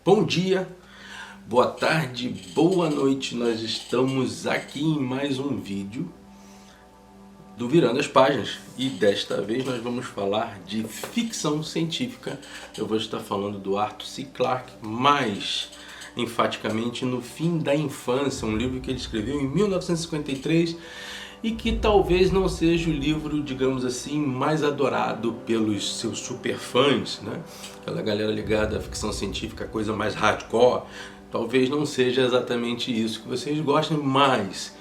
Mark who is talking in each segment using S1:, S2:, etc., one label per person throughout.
S1: Bom dia, boa tarde, boa noite, nós estamos aqui em mais um vídeo do Virando as Páginas e desta vez nós vamos falar de ficção científica. Eu vou estar falando do Arthur C. Clarke, mais enfaticamente no Fim da Infância, um livro que ele escreveu em 1953 e que talvez não seja o livro, digamos assim, mais adorado pelos seus superfãs, né? Aquela galera ligada à ficção científica, a coisa mais hardcore. Talvez não seja exatamente isso que vocês gostem, mas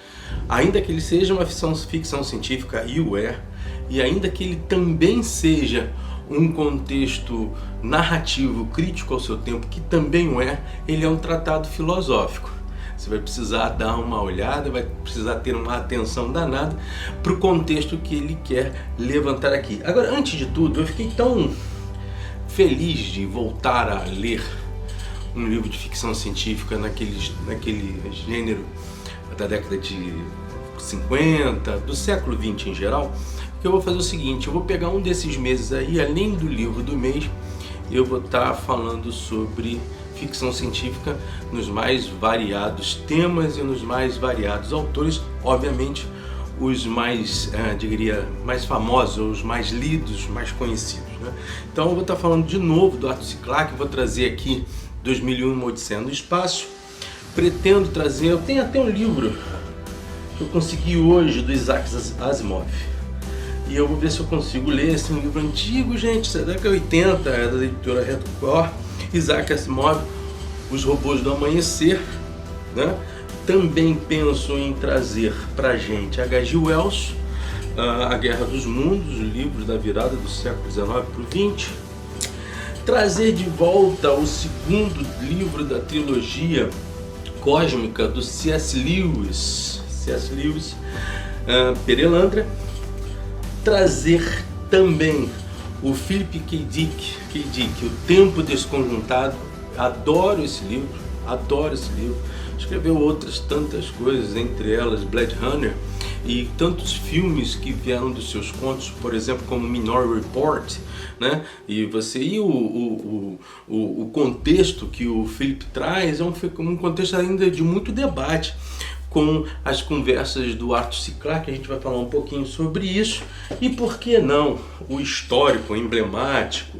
S1: ainda que ele seja uma ficção científica, e o é, e ainda que ele também seja um contexto narrativo crítico ao seu tempo, que também o é, ele é um tratado filosófico. Você vai precisar dar uma olhada, vai precisar ter uma atenção danada para o contexto que ele quer levantar aqui. Agora, antes de tudo, eu fiquei tão feliz de voltar a ler um livro de ficção científica naquele gênero da década de 50, do século 20 em geral, que eu vou fazer o seguinte: eu vou pegar um desses meses aí, além do livro do mês, eu vou estar falando sobre ficção científica nos mais variados temas e nos mais variados autores, obviamente os mais, diria, mais famosos, os mais lidos, mais conhecidos, né? Então eu vou estar falando de novo do Arthur C. Clarke, vou trazer aqui 2001, Uma Odisseia no Espaço. Pretendo trazer, eu tenho até um livro que eu consegui hoje do Isaac Asimov, e eu vou ver se eu consigo ler esse livro antigo, gente, da década de 80, é da editora Record. Isaac Asimov, Os Robôs do Amanhecer, né? Também penso em trazer pra gente H.G. Wells, A Guerra dos Mundos, o livro da virada do século XIX para o XX. Trazer de volta o segundo livro da trilogia cósmica do C.S. Lewis, Perelandra. Trazer também o Philip K. Dick, O Tempo Desconjuntado. Adoro esse livro. Escreveu outras tantas coisas, entre elas Blade Runner, e tantos filmes que vieram dos seus contos, por exemplo, como Minority Report, né? E o contexto que o Philip traz é um contexto ainda de muito debate, com as conversas do Arthur C. Clarke. A gente vai falar um pouquinho sobre isso, e por que não o histórico, emblemático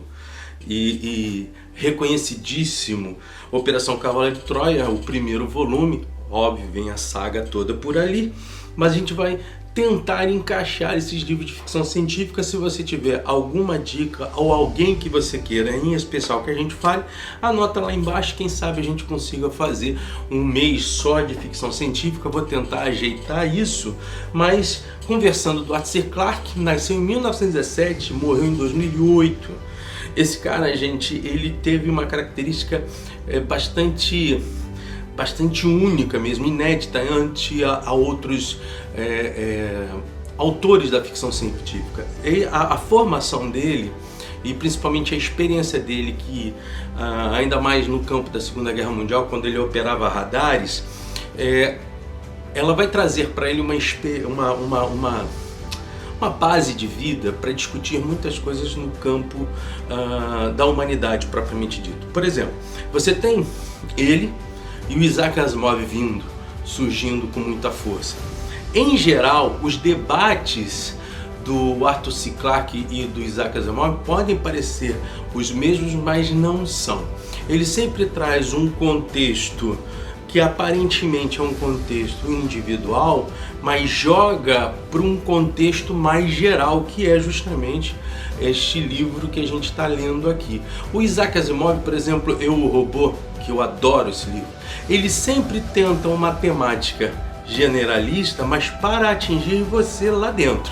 S1: e reconhecidíssimo Operação Cavaleiro de Troia, o primeiro volume. Óbvio, vem a saga toda por ali, mas a gente vai tentar encaixar esses livros de ficção científica. Se você tiver alguma dica ou alguém que você queira em especial que a gente fale, anota lá embaixo. Quem sabe a gente consiga fazer um mês só de ficção científica. Vou tentar ajeitar isso. Mas conversando do Arthur C. Clarke, nasceu em 1917, morreu em 2008. Esse cara, gente, ele teve uma característica bastante única mesmo, inédita ante a outros autores da ficção científica. E a formação dele, e principalmente a experiência dele, que ainda mais no campo da Segunda Guerra Mundial, quando ele operava radares, ela vai trazer para ele uma base de vida para discutir muitas coisas no campo da humanidade propriamente dito. Por exemplo, você tem ele e o Isaac Asimov surgindo com muita força. Em geral, os debates do Arthur C. Clarke e do Isaac Asimov podem parecer os mesmos, mas não são. Ele sempre traz um contexto que aparentemente é um contexto individual, mas joga para um contexto mais geral, que é justamente este livro que a gente está lendo aqui. O Isaac Asimov, por exemplo, Eu, o Robô, que eu adoro esse livro, ele sempre tenta uma temática generalista, mas para atingir você lá dentro.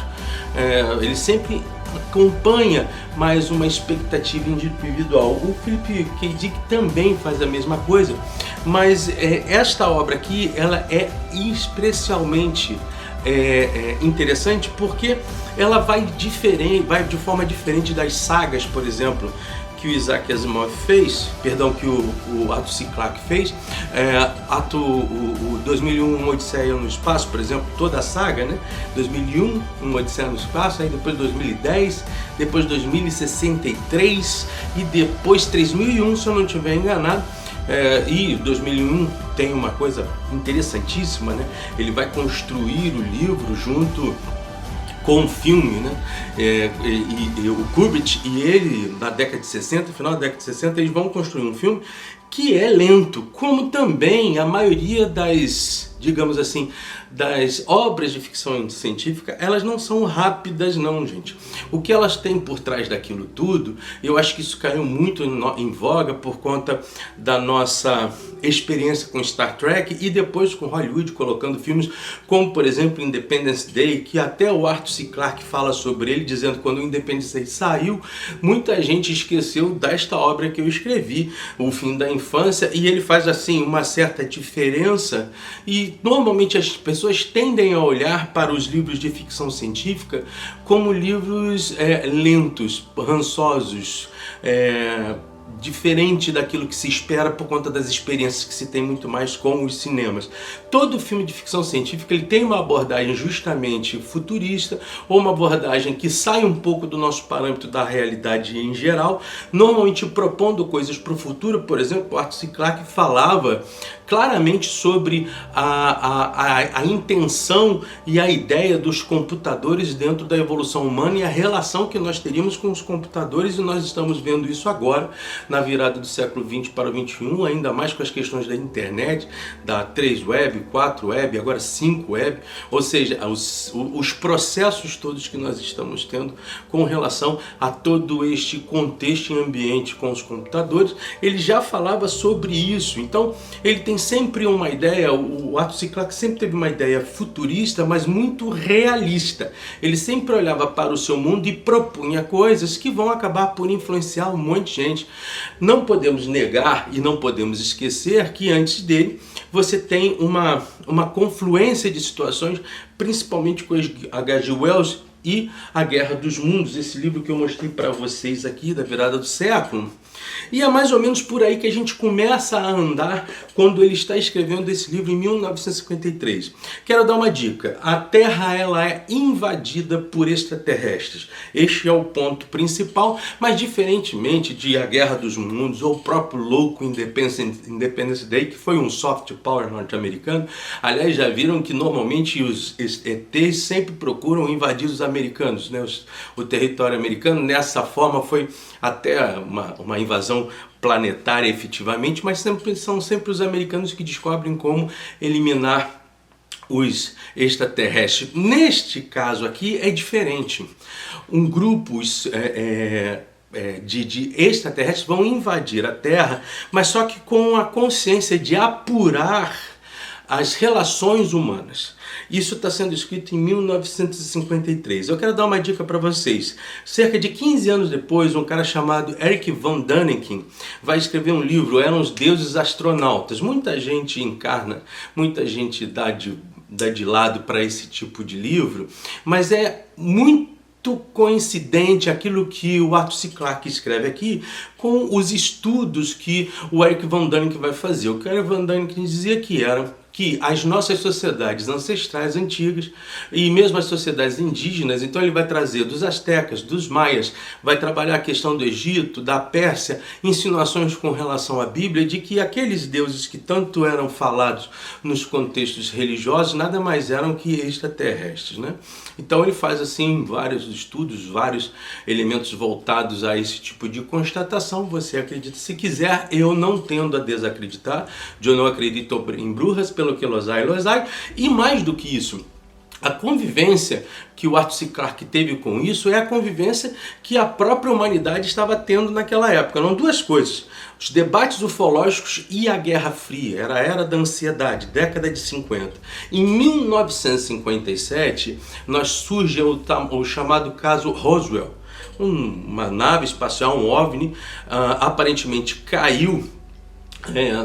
S1: Ele sempre acompanha mais uma expectativa individual. O Philip K. Dick também faz a mesma coisa, mas esta obra aqui, ela é especialmente interessante porque ela vai de forma diferente das sagas, por exemplo, que que o Isaac Asimov fez, perdão, que o Arthur C. Clarke fez, o 2001, Odisseia no Espaço, por exemplo, toda a saga, né? 2001, Odisseia no Espaço, aí depois 2010, depois 2063 e depois 3001, se eu não estiver enganado. E 2001 tem uma coisa interessantíssima, né? Ele vai construir o livro junto com o filme, né? E o Kubrick e ele, na década de 60, final da década de 60, eles vão construir um filme que é lento, como também a maioria das, digamos assim, das obras de ficção científica, elas não são rápidas não, gente. O que elas têm por trás daquilo tudo, eu acho que isso caiu muito em voga por conta da nossa experiência com Star Trek e depois com Hollywood colocando filmes como, por exemplo, Independence Day, que até o Arthur C. Clarke fala sobre ele, dizendo que quando o Independence Day saiu, muita gente esqueceu desta obra que eu escrevi, O Fim da Infância, e ele faz assim uma certa diferença, e normalmente as pessoas tendem a olhar para os livros de ficção científica como livros lentos, rançosos, diferente daquilo que se espera por conta das experiências que se tem muito mais com os cinemas. Todo filme de ficção científica ele tem uma abordagem justamente futurista ou uma abordagem que sai um pouco do nosso parâmetro da realidade em geral, normalmente propondo coisas para o futuro. Por exemplo, o Arthur C. Clarke falava claramente sobre a intenção e a ideia dos computadores dentro da evolução humana e a relação que nós teríamos com os computadores, e nós estamos vendo isso agora na virada do século XX para o XXI, ainda mais com as questões da internet, da 3 web, 4 web, agora 5 web, ou seja, os processos todos que nós estamos tendo com relação a todo este contexto e ambiente com os computadores. Ele já falava sobre isso, então ele tem sempre uma ideia, o Arthur C. Clarke sempre teve uma ideia futurista, mas muito realista. Ele sempre olhava para o seu mundo e propunha coisas que vão acabar por influenciar um monte de gente. Não podemos negar e não podemos esquecer que antes dele você tem uma confluência de situações, principalmente com H.G. Wells e A Guerra dos Mundos, esse livro que eu mostrei para vocês aqui da virada do século. E é mais ou menos por aí que a gente começa a andar quando ele está escrevendo esse livro em 1953. Quero dar uma dica. A Terra ela é invadida por extraterrestres. Este é o ponto principal, mas diferentemente de A Guerra dos Mundos ou o próprio louco Independence Day, que foi um soft power norte-americano, aliás, já viram que normalmente os ETs sempre procuram invadir os americanos, né? O território americano. Nessa forma foi até uma invasão planetária efetivamente, mas são sempre os americanos que descobrem como eliminar os extraterrestres. Neste caso aqui é diferente. Um grupo de extraterrestres vão invadir a Terra, mas só que com a consciência de apurar as relações humanas. Isso está sendo escrito em 1953. Eu quero dar uma dica para vocês. Cerca de 15 anos depois, um cara chamado Eric von Däniken vai escrever um livro, Eram os Deuses Astronautas. Muita gente encarna, muita gente dá de lado para esse tipo de livro, mas é muito coincidente aquilo que o Arthur C. Clarke escreve aqui com os estudos que o Eric von Däniken vai fazer. O que o Eric von Däniken dizia que as nossas sociedades ancestrais antigas e mesmo as sociedades indígenas, então ele vai trazer dos astecas, dos maias, vai trabalhar a questão do Egito, da Pérsia, insinuações com relação à Bíblia de que aqueles deuses que tanto eram falados nos contextos religiosos nada mais eram que extraterrestres, né? Então ele faz assim vários estudos, vários elementos voltados a esse tipo de constatação. Você acredita se quiser, eu não tendo a desacreditar, eu não acredito em bruxas, pelo que losai, e mais do que isso, a convivência que o Arthur C. Clarke teve com isso é a convivência que a própria humanidade estava tendo naquela época. Eram duas coisas, os debates ufológicos e a Guerra Fria, era a era da ansiedade, década de 50. Em 1957, surge o chamado caso Roswell, uma nave espacial, um OVNI, aparentemente caiu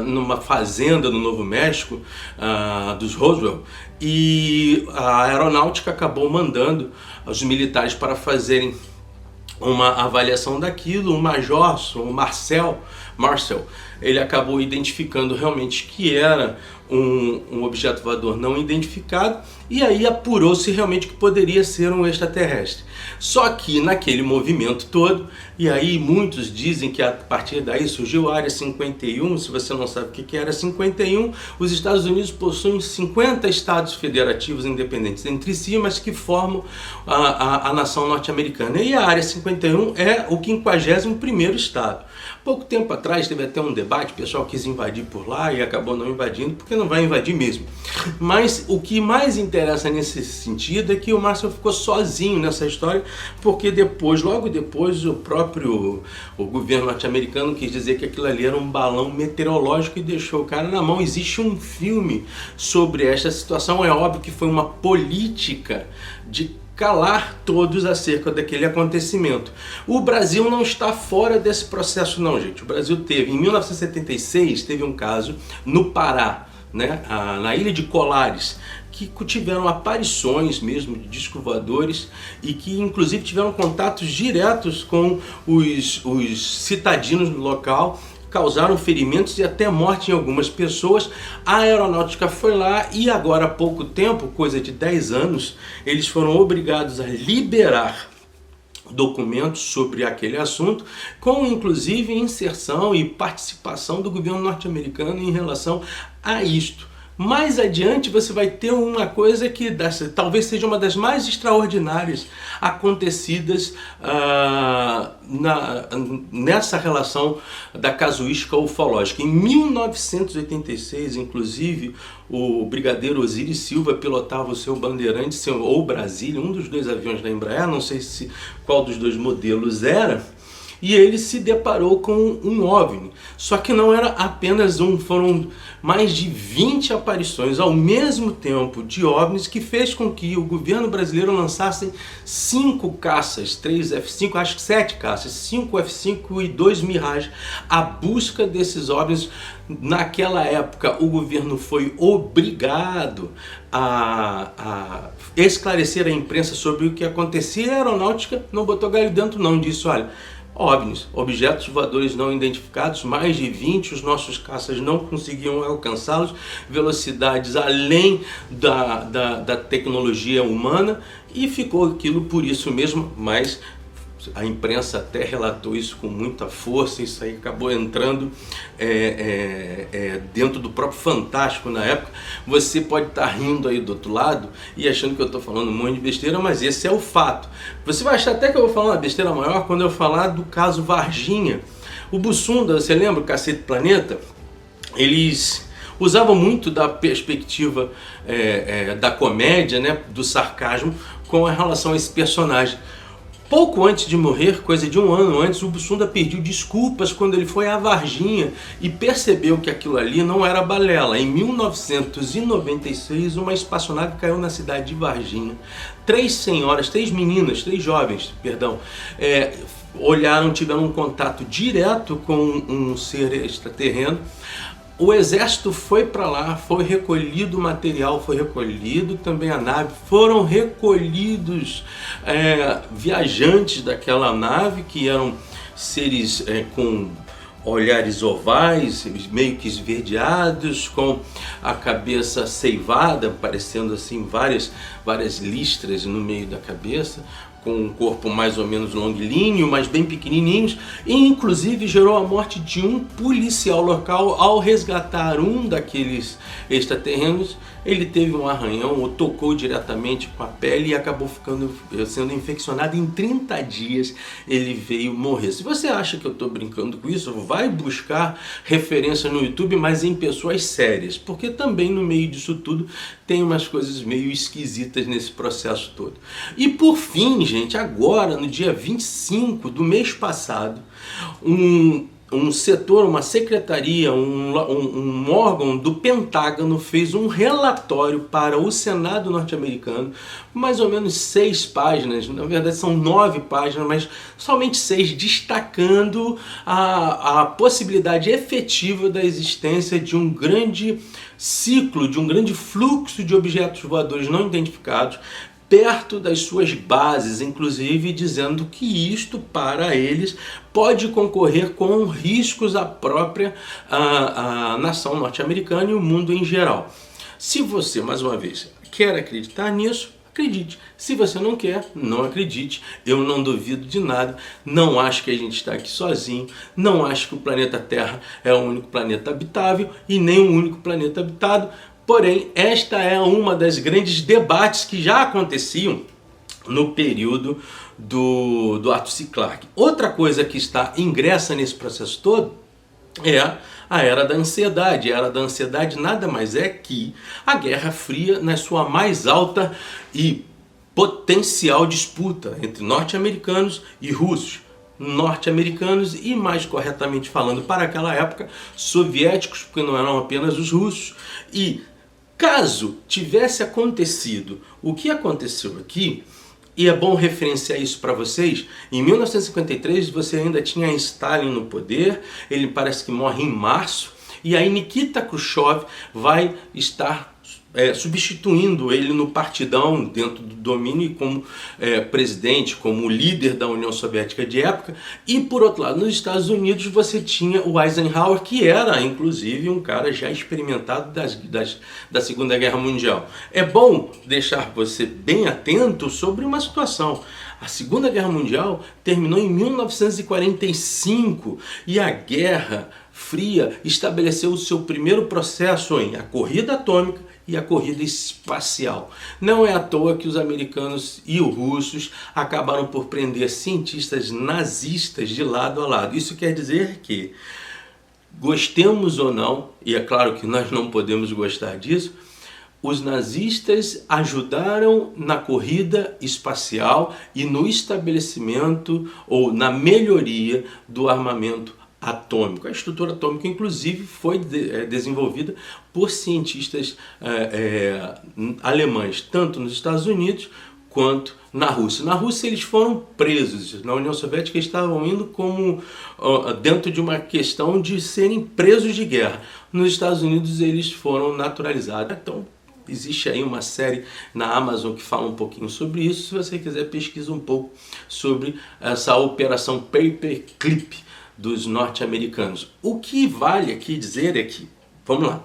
S1: numa fazenda no Novo México, dos Roswell, e a aeronáutica acabou mandando os militares para fazerem uma avaliação daquilo. O major, o Marcel, ele acabou identificando realmente que era um objeto voador não identificado, e aí apurou-se realmente que poderia ser um extraterrestre. Só que naquele movimento todo, e aí muitos dizem que a partir daí surgiu a Área 51, se você não sabe o que é a Área 51, os Estados Unidos possuem 50 estados federativos independentes entre si, mas que formam a nação norte-americana. E a Área 51 é o 51º estado. Pouco tempo atrás teve até um debate, o pessoal quis invadir por lá e acabou não invadindo, porque não vai invadir mesmo. Mas o que mais interessa nesse sentido é que o Marcel ficou sozinho nessa história, porque logo depois, o governo norte-americano quis dizer que aquilo ali era um balão meteorológico e deixou o cara na mão. Existe um filme sobre esta situação, é óbvio que foi uma política de calar todos acerca daquele acontecimento. O Brasil não está fora desse processo não, gente. O Brasil teve, em 1976, teve um caso no Pará, né, na ilha de Colares, que tiveram aparições mesmo de discos voadores e que inclusive tiveram contatos diretos com os citadinos do local, causaram ferimentos e até morte em algumas pessoas. A aeronáutica foi lá e agora há pouco tempo, coisa de 10 anos, eles foram obrigados a liberar documentos sobre aquele assunto, com inclusive inserção e participação do governo norte-americano em relação a isto. Mais adiante você vai ter uma coisa que talvez seja uma das mais extraordinárias acontecidas nessa relação da casuística ufológica. Em 1986, inclusive, o brigadeiro Osiris Silva pilotava o seu Bandeirante ou Brasília, um dos dois aviões da Embraer, não sei qual dos dois modelos era, e ele se deparou com um OVNI. Só que não era apenas foram mais de 20 aparições ao mesmo tempo de OVNIs, que fez com que o governo brasileiro lançasse 5 caças, 3 F-5, acho que 7 caças, 5 F-5 e 2 Mirage, a busca desses OVNIs. Naquela época o governo foi obrigado a esclarecer a imprensa sobre o que acontecia, e a aeronáutica não botou galho dentro não, disse, olha, OVNIs, objetos voadores não identificados, mais de 20, os nossos caças não conseguiam alcançá-los, velocidades além da tecnologia humana, e ficou aquilo por isso mesmo. Mas a imprensa até relatou isso com muita força, isso aí acabou entrando dentro do próprio Fantástico na época. Você pode estar rindo aí do outro lado e achando que eu estou falando um monte de besteira, mas esse é o fato. Você vai achar até que eu vou falar uma besteira maior quando eu falar do caso Varginha. O Bussunda, você lembra o Cacete Planeta? Eles usavam muito da perspectiva da comédia, né, do sarcasmo, com relação a esse personagem. Pouco antes de morrer, coisa de um ano antes, o Bussunda pediu desculpas quando ele foi à Varginha e percebeu que aquilo ali não era balela. Em 1996, uma espaçonave caiu na cidade de Varginha. 3 jovens, tiveram um contato direto com um ser extraterreno. O exército foi para lá, foi recolhido o material, foi recolhido também a nave, foram recolhidos viajantes daquela nave, que eram seres com olhares ovais, meio que esverdeados, com a cabeça ceivada, parecendo assim várias listras no meio da cabeça, com um corpo mais ou menos longilíneo, mas bem pequenininhos, e inclusive gerou a morte de um policial local ao resgatar um daqueles extraterrenos. Ele teve um arranhão, o tocou diretamente com a pele e acabou sendo infeccionado. Em 30 dias ele veio morrer. Se você acha que eu estou brincando com isso, vai buscar referência no YouTube, mas em pessoas sérias, porque também no meio disso tudo tem umas coisas meio esquisitas nesse processo todo. E por fim, gente, agora no dia 25 do mês passado, um setor, uma secretaria, um órgão do Pentágono fez um relatório para o Senado norte-americano, mais ou menos 6 páginas, na verdade são 9 páginas, mas somente 6, destacando a possibilidade efetiva da existência de um grande ciclo, de um grande fluxo de objetos voadores não identificados perto das suas bases, inclusive dizendo que isto para eles pode concorrer com riscos à própria a nação norte-americana e o mundo em geral. Se você, mais uma vez, quer acreditar nisso, acredite. Se você não quer, não acredite. Eu não duvido de nada. Não acho que a gente está aqui sozinho. Não acho que o planeta Terra é o único planeta habitável e nem o único planeta habitado. Porém, esta é uma das grandes debates que já aconteciam no período do Arthur C. Clarke. Outra coisa que está ingressa nesse processo todo é a Era da Ansiedade. A Era da Ansiedade nada mais é que a Guerra Fria na sua mais alta e potencial disputa entre norte-americanos e russos. Norte-americanos e, mais corretamente falando, para aquela época, soviéticos, porque não eram apenas os russos. E caso tivesse acontecido o que aconteceu aqui, e é bom referenciar isso para vocês, em 1953 você ainda tinha Stalin no poder, ele parece que morre em março, e aí Nikita Khrushchev vai estar substituindo ele no partidão dentro do domínio como presidente, como líder da União Soviética de época. E por outro lado, nos Estados Unidos você tinha o Eisenhower, que era inclusive um cara já experimentado da Segunda Guerra Mundial. É bom deixar você bem atento sobre uma situação. A Segunda Guerra Mundial terminou em 1945 e a Guerra Fria estabeleceu o seu primeiro processo em a corrida atômica e a corrida espacial. Não é à toa que os americanos e os russos acabaram por prender cientistas nazistas de lado a lado. Isso quer dizer que, gostemos ou não, e é claro que nós não podemos gostar disso, os nazistas ajudaram na corrida espacial e no estabelecimento ou na melhoria do armamento atômico. A estrutura atômica, inclusive, foi desenvolvida por cientistas alemães, tanto nos Estados Unidos quanto na Rússia. Na Rússia eles foram presos, na União Soviética eles estavam indo como dentro de uma questão de serem presos de guerra. Nos Estados Unidos eles foram naturalizados. Então, existe aí uma série na Amazon que fala um pouquinho sobre isso. Se você quiser, pesquisa um pouco sobre essa operação Paperclip dos norte-americanos. O que vale aqui dizer é que, vamos lá,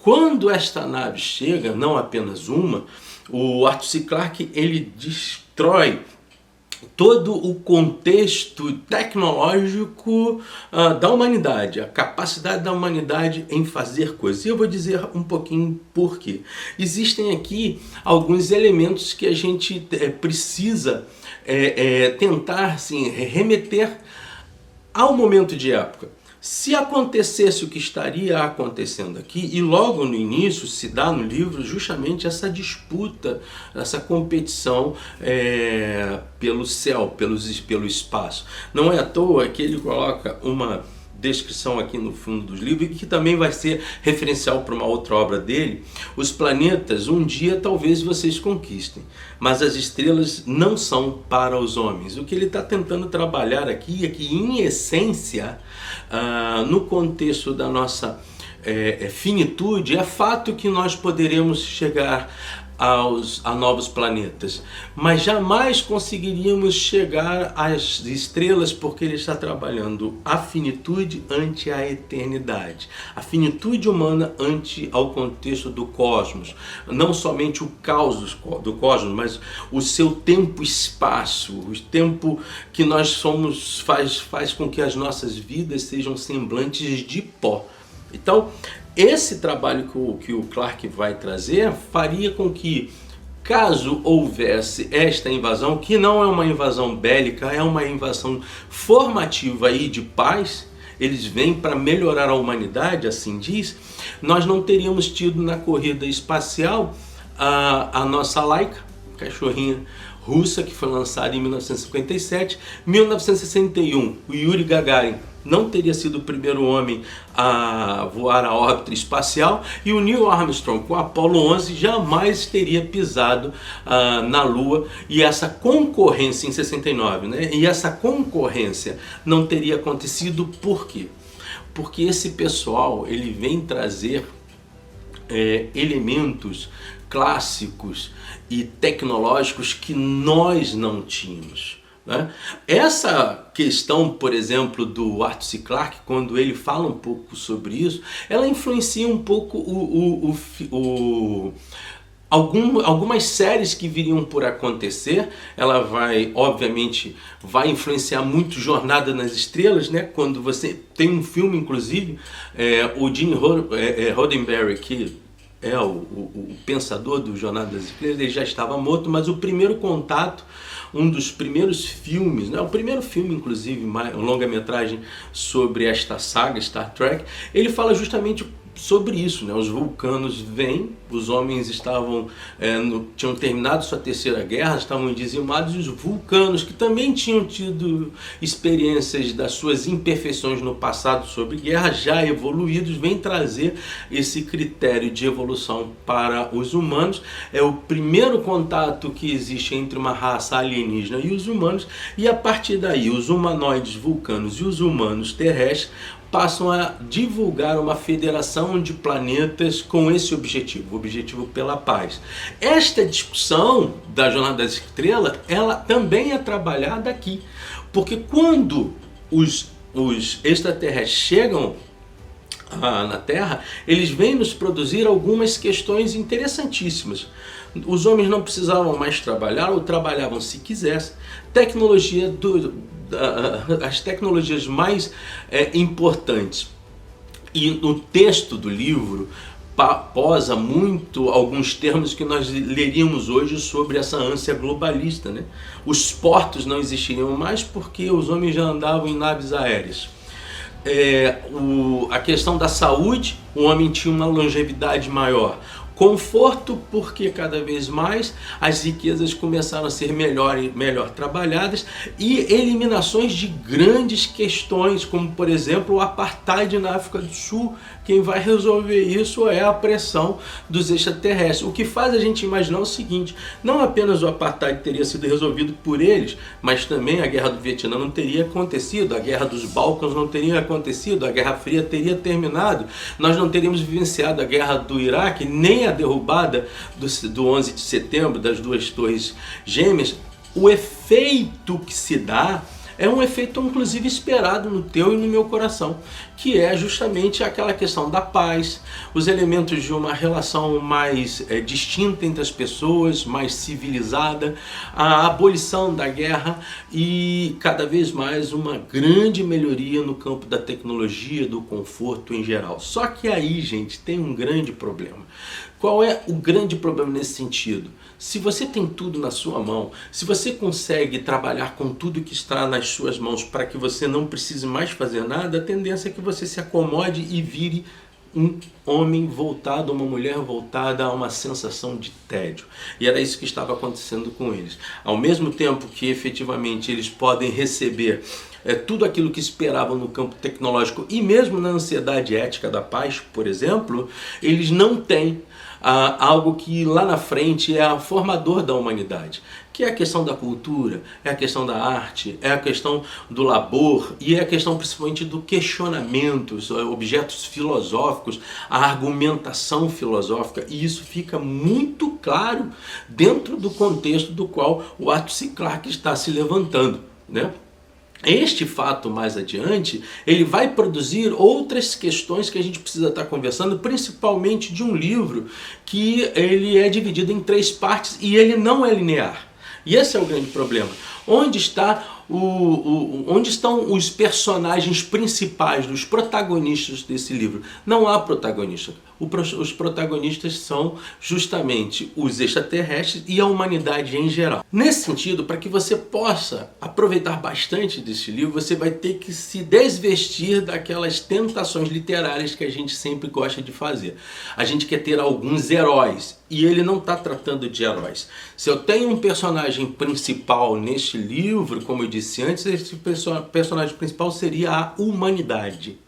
S1: quando esta nave chega, não apenas uma, o Arthur C. Clarke ele destrói todo o contexto tecnológico da humanidade, a capacidade da humanidade em fazer coisas. E eu vou dizer um pouquinho por quê. Existem aqui alguns elementos que a gente precisa tentar assim, remeter ao momento de época. Se acontecesse o que estaria acontecendo aqui, e logo no início se dá no livro justamente essa disputa, essa competição pelo céu, pelo espaço. Não é à toa que ele coloca uma descrição aqui no fundo dos livros, e que também vai ser referencial para uma outra obra dele. Os planetas, um dia talvez vocês conquistem, mas as estrelas não são para os homens. O que ele está tentando trabalhar aqui é que, em essência, no contexto da nossa finitude, é fato que nós poderemos chegar a novos planetas, mas jamais conseguiríamos chegar às estrelas, porque ele está trabalhando a finitude ante a eternidade, a finitude humana ante ao contexto do cosmos, não somente o caos do cosmos, mas o seu tempo-espaço, o tempo que nós somos faz com que as nossas vidas sejam semblantes de pó. Então, esse trabalho que o Clarke vai trazer faria com que, caso houvesse esta invasão, que não é uma invasão bélica, é uma invasão formativa e de paz, eles vêm para melhorar a humanidade, assim diz, nós não teríamos tido na corrida espacial a nossa Laika, cachorrinha russa, que foi lançada em 1957. 1961, o Yuri Gagarin não teria sido o primeiro homem a voar a órbita espacial, e o Neil Armstrong com o Apollo 11 jamais teria pisado na Lua, e essa concorrência em 69, né? E essa concorrência não teria acontecido por quê? Porque esse pessoal ele vem trazer elementos clássicos e tecnológicos que nós não tínhamos, né? Essa questão, por exemplo, do Arthur C. Clarke, quando ele fala um pouco sobre isso, ela influencia um pouco algumas séries que viriam por acontecer. Ela vai, obviamente, vai influenciar muito Jornada nas Estrelas, né? Quando você tem um filme, inclusive, o Gene Roddenberry, que é o pensador do Jornada das Estrelas, ele já estava morto, mas o primeiro contato, um dos primeiros filmes, né, o primeiro filme, inclusive, uma longa-metragem sobre esta saga, Star Trek, ele fala justamente sobre isso, né? Os vulcanos vêm, os homens tinham terminado sua terceira guerra, estavam dizimados, e os vulcanos, que também tinham tido experiências das suas imperfeições no passado sobre guerra, já evoluídos, vêm trazer esse critério de evolução para os humanos. É o primeiro contato que existe entre uma raça alienígena e os humanos, e a partir daí os humanoides vulcanos e os humanos terrestres passam a divulgar uma federação de planetas com esse objetivo, o objetivo pela paz. Esta discussão da Jornada das Estrelas, ela também é trabalhada aqui, porque quando os extraterrestres chegam na Terra, eles vêm nos produzir algumas questões interessantíssimas. Os homens não precisavam mais trabalhar, ou trabalhavam se quisessem. As tecnologias mais importantes, e no texto do livro posa muito alguns termos que nós leríamos hoje sobre essa ânsia globalista, né? Os portos não existiriam mais porque os homens já andavam em naves aéreas. A questão da saúde, o homem tinha uma longevidade maior. Conforto, porque cada vez mais as riquezas começaram a ser melhor trabalhadas, e eliminações de grandes questões, como por exemplo o apartheid na África do Sul. Quem vai resolver isso é a pressão dos extraterrestres. O que faz a gente imaginar o seguinte: não apenas o apartheid teria sido resolvido por eles, mas também a guerra do Vietnã não teria acontecido, a guerra dos Balcãs não teria acontecido, a Guerra Fria teria terminado, nós não teríamos vivenciado a guerra do Iraque, nem a derrubada do 11 de setembro, das duas torres gêmeas. O efeito que se dá é um efeito inclusive esperado no teu e no meu coração, que é justamente aquela questão da paz, os elementos de uma relação mais distinta entre as pessoas, mais civilizada, a abolição da guerra e cada vez mais uma grande melhoria no campo da tecnologia, do conforto em geral. Só que aí, gente, tem um grande problema. Qual é o grande problema nesse sentido? Se você tem tudo na sua mão, se você consegue trabalhar com tudo que está nas suas mãos para que você não precise mais fazer nada, a tendência é que você se acomode e vire um homem voltado, uma mulher voltada a uma sensação de tédio. E era isso que estava acontecendo com eles. Ao mesmo tempo que efetivamente eles podem receber tudo aquilo que esperavam no campo tecnológico e mesmo na ansiedade ética da paz, por exemplo, eles não têm algo que lá na frente é formador da humanidade, que é a questão da cultura, é a questão da arte, é a questão do labor e é a questão principalmente do questionamento, objetos filosóficos, a argumentação filosófica, e isso fica muito claro dentro do contexto do qual o Arthur C. Clarke está se levantando, né? Este fato mais adiante, ele vai produzir outras questões que a gente precisa estar conversando, principalmente de um livro que ele é dividido em 3 partes e ele não é linear. E esse é o grande problema. Onde estão os personagens principais, os protagonistas desse livro? Não há protagonista. Os protagonistas são justamente os extraterrestres e a humanidade em geral. Nesse sentido, para que você possa aproveitar bastante desse livro, você vai ter que se desvestir daquelas tentações literárias que a gente sempre gosta de fazer. A gente quer ter alguns heróis, e ele não está tratando de heróis. Se eu tenho um personagem principal neste livro, como eu disse antes, esse personagem principal seria a humanidade.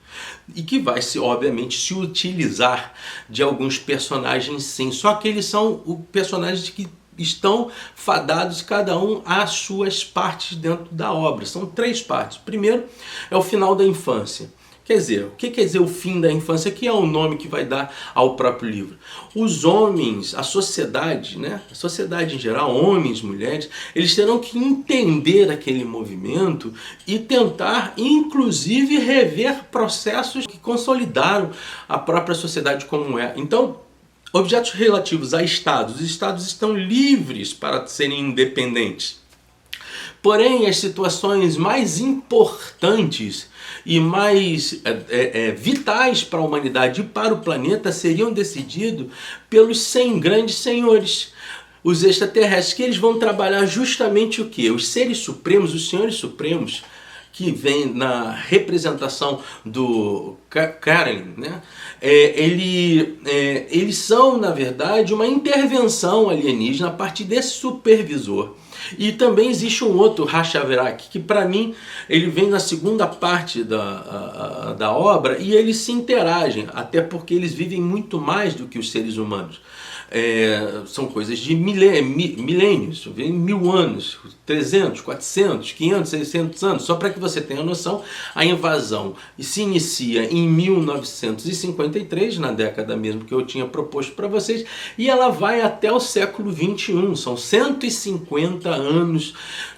S1: E que vai, obviamente, se utilizar de alguns personagens, sim. Só que eles são personagens que estão fadados, cada um, às suas partes dentro da obra. São 3 partes. Primeiro é o final da infância, Quer dizer, o que quer dizer o fim da infância? Que é o nome que vai dar ao próprio livro. Os homens, a sociedade, né? A sociedade em geral, homens, mulheres, eles terão que entender aquele movimento e tentar, inclusive, rever processos que consolidaram a própria sociedade como é. Então, objetos relativos a estados, os estados estão livres para serem independentes. Porém, as situações mais importantes e mais vitais para a humanidade e para o planeta seriam decididos pelos 100 grandes senhores, os extraterrestres, que eles vão trabalhar justamente o quê? Os seres supremos, os senhores supremos, que vem na representação do Karen, né? Eles são, na verdade, uma intervenção alienígena a partir desse supervisor. E também existe um outro, Hachaverak, que para mim ele vem na segunda parte da obra e eles se interagem, até porque eles vivem muito mais do que os seres humanos. São coisas de milênios, 1000 anos, 300, 400, 500, 600 anos. Só para que você tenha noção, a invasão se inicia em 1953, na década mesmo que eu tinha proposto para vocês, e ela vai até o século 21. São 150 anos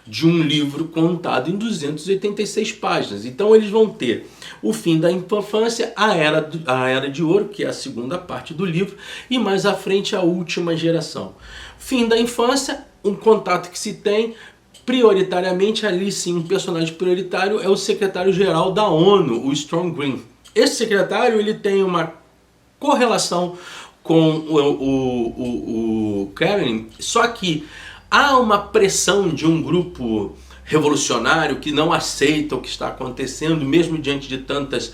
S1: de um livro contado em 286 páginas. Então eles vão ter o fim da infância, a era de ouro, que é a segunda parte do livro, e mais à frente a última geração. Fim da infância, um contato que se tem prioritariamente, ali sim, um personagem prioritário é o secretário-geral da ONU, o Strom Green. Esse secretário ele tem uma correlação com o Karen, só que há uma pressão de um grupo revolucionário que não aceita o que está acontecendo, mesmo diante de tantas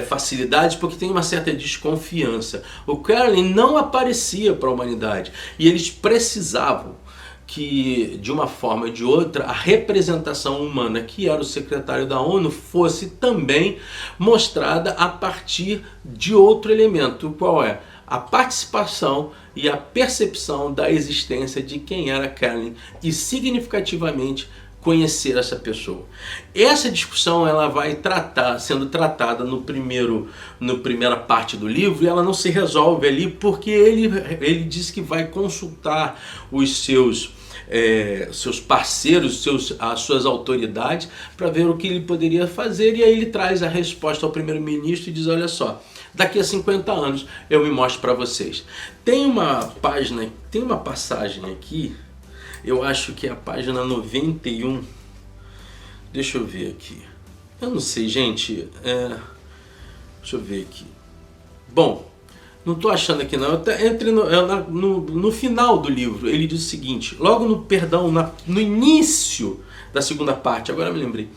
S1: facilidades, porque tem uma certa desconfiança. O Karen não aparecia para a humanidade e eles precisavam que, de uma forma ou de outra, a representação humana, que era o secretário da ONU, fosse também mostrada a partir de outro elemento. Qual é? A participação e a percepção da existência de quem era Karen e, significativamente, conhecer essa pessoa. Essa discussão ela vai sendo tratada na primeira parte do livro, e ela não se resolve ali porque ele diz que vai consultar os seus parceiros, as suas autoridades, para ver o que ele poderia fazer, e aí ele traz a resposta ao primeiro-ministro e diz: olha só, daqui a 50 anos eu me mostro para vocês. Tem uma passagem aqui, eu acho que é a página 91, deixa eu ver aqui, eu não sei, gente, deixa eu ver aqui, bom, não estou achando aqui não, entre no final do livro, ele diz o seguinte, logo no início da segunda parte, agora me lembrei,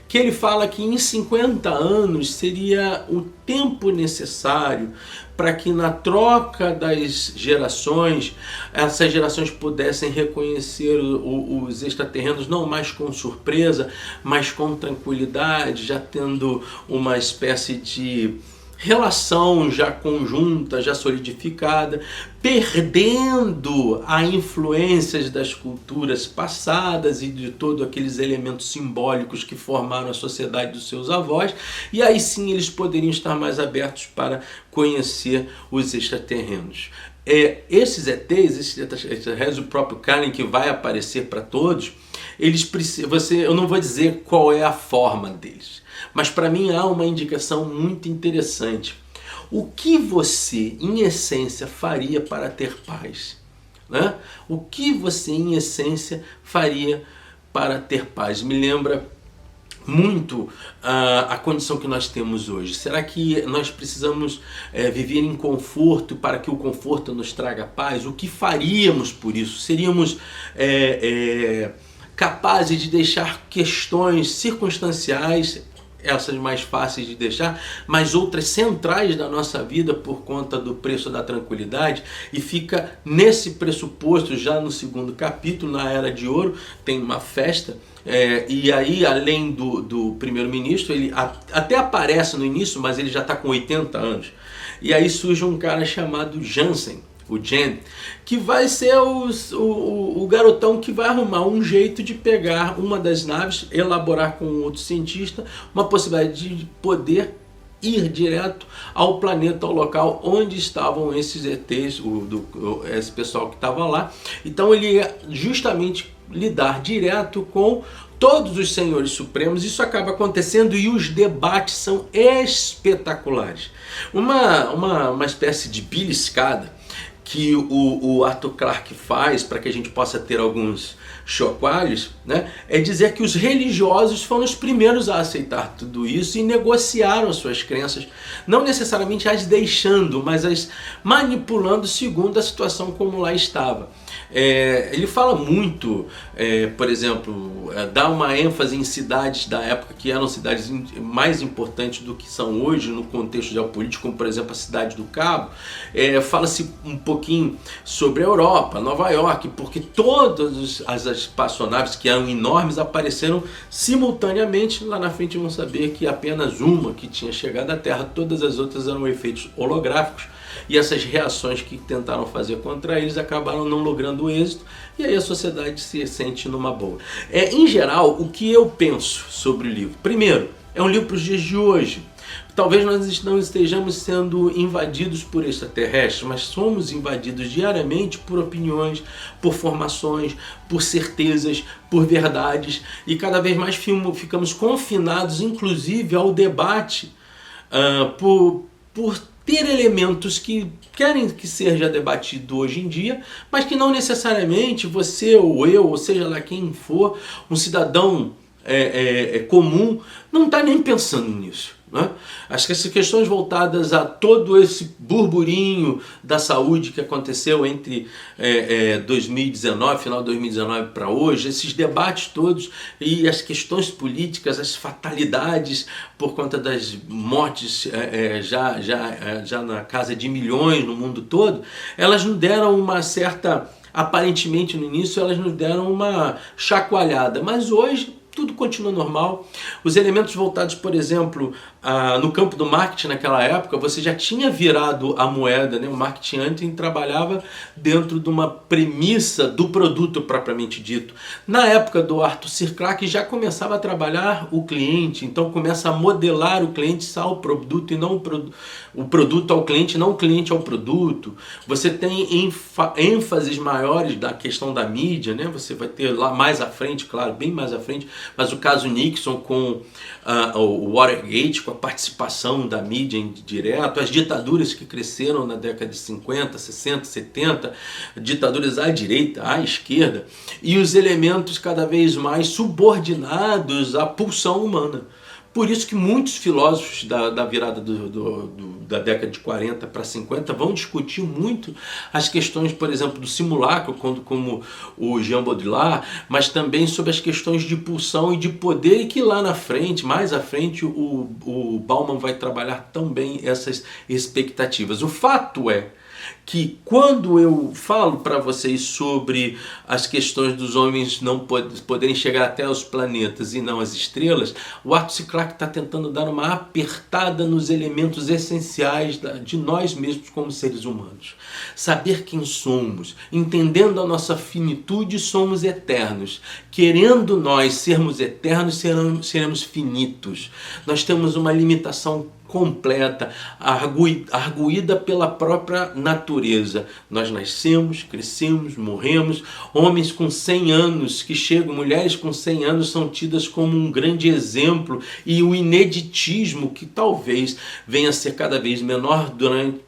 S1: que ele fala que em 50 anos seria o tempo necessário para que na troca das gerações, essas gerações pudessem reconhecer os extraterrenos não mais com surpresa, mas com tranquilidade, já tendo uma espécie de relação já conjunta, já solidificada, perdendo a influências das culturas passadas e de todos aqueles elementos simbólicos que formaram a sociedade dos seus avós, e aí sim eles poderiam estar mais abertos para conhecer os extraterrenos. Esses ETs, esses extraterrenos, o próprio Karen, que vai aparecer para todos, eles precisam, eu não vou dizer qual é a forma deles, mas para mim há uma indicação muito interessante. O que você, em essência, faria para ter paz? Né? O que você, em essência, faria para ter paz? Me lembra muito a condição que nós temos hoje. Será que nós precisamos viver em conforto para que o conforto nos traga paz? O que faríamos por isso? Seríamos capazes de deixar questões circunstanciais, essas mais fáceis de deixar, mas outras centrais da nossa vida por conta do preço da tranquilidade? E fica nesse pressuposto, já no segundo capítulo, na Era de Ouro, tem uma festa, e aí além do primeiro-ministro, ele até aparece no início, mas ele já está com 80 anos, e aí surge um cara chamado Jansen, o Jen, que vai ser o garotão que vai arrumar um jeito de pegar uma das naves, elaborar com outro cientista uma possibilidade de poder ir direto ao planeta, ao local onde estavam esses ETs, esse pessoal que estava lá. Então ele ia justamente lidar direto com todos os senhores supremos. Isso acaba acontecendo e os debates são espetaculares. Uma espécie de beliscada que o Arthur Clarke faz para que a gente possa ter alguns chocalhos, né, é dizer que os religiosos foram os primeiros a aceitar tudo isso e negociaram as suas crenças, não necessariamente as deixando, mas as manipulando segundo a situação como lá estava. Ele fala muito, por exemplo, dá uma ênfase em cidades da época que eram cidades mais importantes do que são hoje no contexto geopolítico, como por exemplo a cidade do Cabo. Fala-se um pouquinho sobre a Europa, Nova York, porque todas as espaçonaves que eram enormes apareceram simultaneamente. Lá na frente vão saber que apenas uma que tinha chegado à Terra, todas as outras eram efeitos holográficos. E essas reações que tentaram fazer contra eles acabaram não logrando êxito, e aí a sociedade se sente numa boa. Em geral, o que eu penso sobre o livro? Primeiro, é um livro para os dias de hoje. Talvez nós não estejamos sendo invadidos por extraterrestres, mas somos invadidos diariamente por opiniões, por formações, por certezas, por verdades, e cada vez mais ficamos confinados, inclusive, ao debate, por ter elementos que querem que seja debatido hoje em dia, mas que não necessariamente você ou eu, ou seja lá quem for, um cidadão comum, não está nem pensando nisso. Né? Acho que essas questões voltadas a todo esse burburinho da saúde que aconteceu entre 2019, final de 2019 para hoje, esses debates todos e as questões políticas, as fatalidades por conta das mortes já na casa de milhões no mundo todo, elas nos deram uma certa, aparentemente no início elas nos deram uma chacoalhada, mas hoje tudo continua normal. Os elementos voltados, por exemplo, no campo do marketing naquela época, você já tinha virado a moeda, né? O marketing antes trabalhava dentro de uma premissa do produto propriamente dito. Na época do Arthur C. Clarke já começava a trabalhar o cliente, então começa a modelar o cliente ao produto e não o produto ao cliente, não o cliente ao produto. Você tem ênfases maiores da questão da mídia, né? Você vai ter lá mais à frente, claro, bem mais à frente, mas o caso Nixon com o Watergate, com a participação da mídia em direto, as ditaduras que cresceram na década de 50, 60, 70, ditaduras à direita, à esquerda, e os elementos cada vez mais subordinados à pulsão humana. Por isso que muitos filósofos da virada da década de 40 para 50 vão discutir muito as questões, por exemplo, do simulacro, como o Jean Baudrillard, mas também sobre as questões de pulsão e de poder, e que lá na frente, mais à frente, o Bauman vai trabalhar também essas expectativas. O fato é que quando eu falo para vocês sobre as questões dos homens não poderem chegar até os planetas e não as estrelas, o Arthur C. Clarke está tentando dar uma apertada nos elementos essenciais de nós mesmos como seres humanos. Saber quem somos, entendendo a nossa finitude, somos eternos. Querendo nós sermos eternos, seremos finitos. Nós temos uma limitação completa, arguída pela própria natureza. Nós nascemos, crescemos, morremos. Homens com 100 anos que chegam, mulheres com 100 anos são tidas como um grande exemplo, e o ineditismo que talvez venha a ser cada vez menor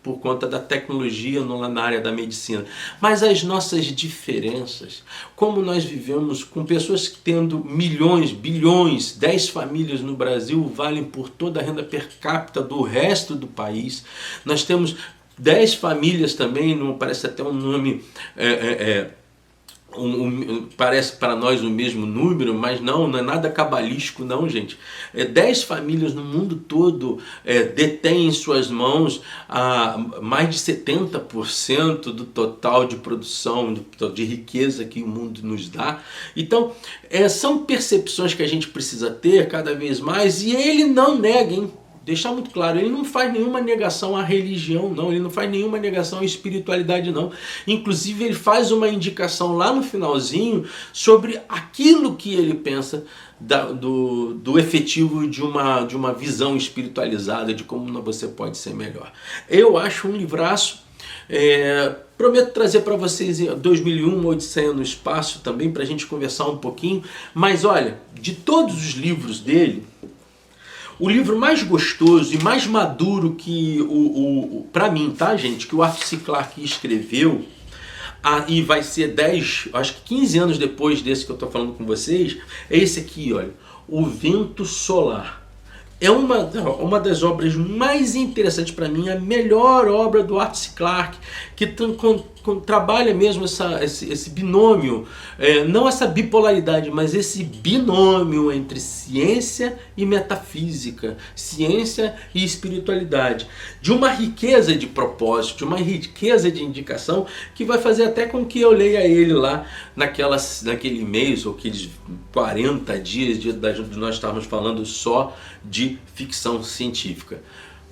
S1: por conta da tecnologia na área da medicina. Mas as nossas diferenças, como nós vivemos com pessoas tendo milhões, bilhões, 10 famílias no Brasil valem por toda a renda per capita do resto do país. Nós temos 10 famílias também, não parece até um nome, parece para nós o mesmo número, mas não é nada cabalístico não, gente. 10 famílias no mundo todo detêm em suas mãos mais de 70% do total de produção, de riqueza que o mundo nos dá. Então, são percepções que a gente precisa ter cada vez mais, e ele não nega, hein? deixar muito claro, ele não faz nenhuma negação à religião, não, ele não faz nenhuma negação à espiritualidade, não. Inclusive ele faz uma indicação lá no finalzinho sobre aquilo que ele pensa do efetivo de uma visão espiritualizada, de como você pode ser melhor. Eu acho um livraço. Prometo trazer para vocês 2001, Odisseia no Espaço também, para a gente conversar um pouquinho. Mas olha, de todos os livros dele, o livro mais gostoso e mais maduro que, para mim, tá, gente, que o Arthur C. Clarke escreveu, e vai ser 10, acho que 15 anos depois desse que eu estou falando com vocês, é esse aqui, olha, O Vento Solar. É uma das obras mais interessantes para mim, a melhor obra do Arthur C. Clarke, que trabalha mesmo esse binômio, não essa bipolaridade, mas esse binômio entre ciência e metafísica, ciência e espiritualidade, de uma riqueza de propósito, de uma riqueza de indicação, que vai fazer até com que eu leia ele lá naquele mês, ou aqueles 40 dias de nós estarmos falando só de ficção científica.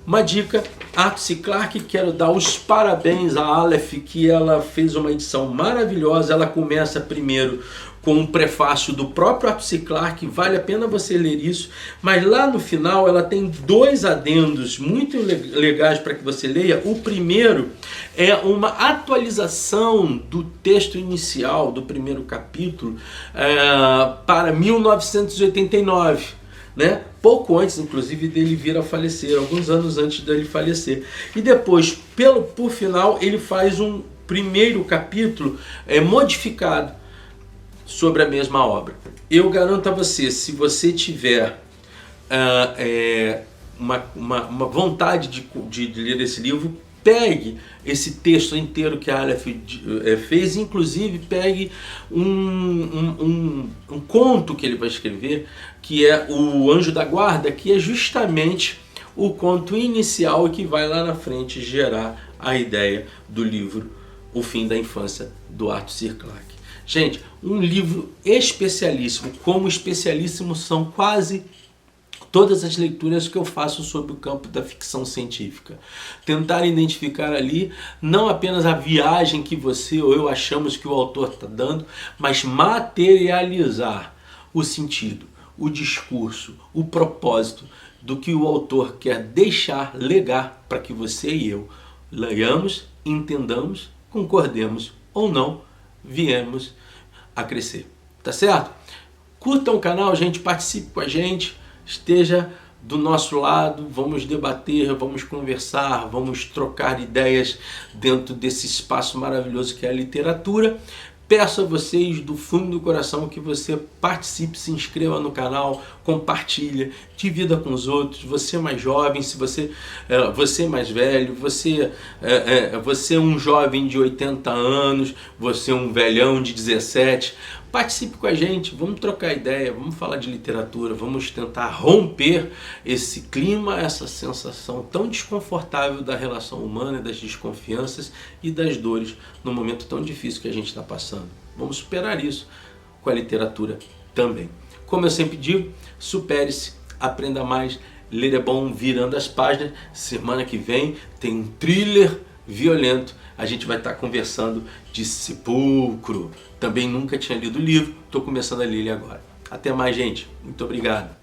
S1: Uma dica, Arthur C. Clarke, quero dar os parabéns à Aleph, que ela fez uma edição maravilhosa. Ela começa primeiro com um prefácio do próprio Arthur C. Clarke, vale a pena você ler isso, mas lá no final ela tem 2 adendos muito legais para que você leia. O primeiro é uma atualização do texto inicial do primeiro capítulo para 1989. Né? Pouco antes, inclusive, dele vir a falecer, alguns anos antes dele falecer. E depois, por final, ele faz um primeiro capítulo modificado sobre a mesma obra. Eu garanto a você, se você tiver uma vontade de ler esse livro, pegue esse texto inteiro que a Aleph fez, inclusive pegue um conto que ele vai escrever, que é O Anjo da Guarda, que é justamente o conto inicial e que vai lá na frente gerar a ideia do livro O Fim da Infância, do Arthur C. Clarke. Gente, um livro especialíssimo, como especialíssimos são quase todas as leituras que eu faço sobre o campo da ficção científica. Tentar identificar ali não apenas a viagem que você ou eu achamos que o autor está dando, mas materializar o sentido, o discurso, o propósito do que o autor quer deixar, legar, para que você e eu leiamos, entendamos, concordemos ou não, viemos a crescer. Tá certo? Curtam o canal, gente, participe com a gente, esteja do nosso lado, vamos debater, vamos conversar, vamos trocar ideias dentro desse espaço maravilhoso que é a literatura. Peço a vocês do fundo do coração que você participe, se inscreva no canal, compartilha, divida com os outros. Você mais jovem, se você mais velho, você é um jovem de 80 anos, você é um velhão de 17, participe com a gente, vamos trocar ideia, vamos falar de literatura, vamos tentar romper esse clima, essa sensação tão desconfortável da relação humana, das desconfianças e das dores no momento tão difícil que a gente está passando. Vamos superar isso com a literatura também. Como eu sempre digo, supere-se, aprenda mais, ler é bom, virando as páginas. Semana que vem tem um thriller violento. A gente vai estar conversando de Sepulcro. Também nunca tinha lido o livro, estou começando a ler ele agora. Até mais, gente. Muito obrigado.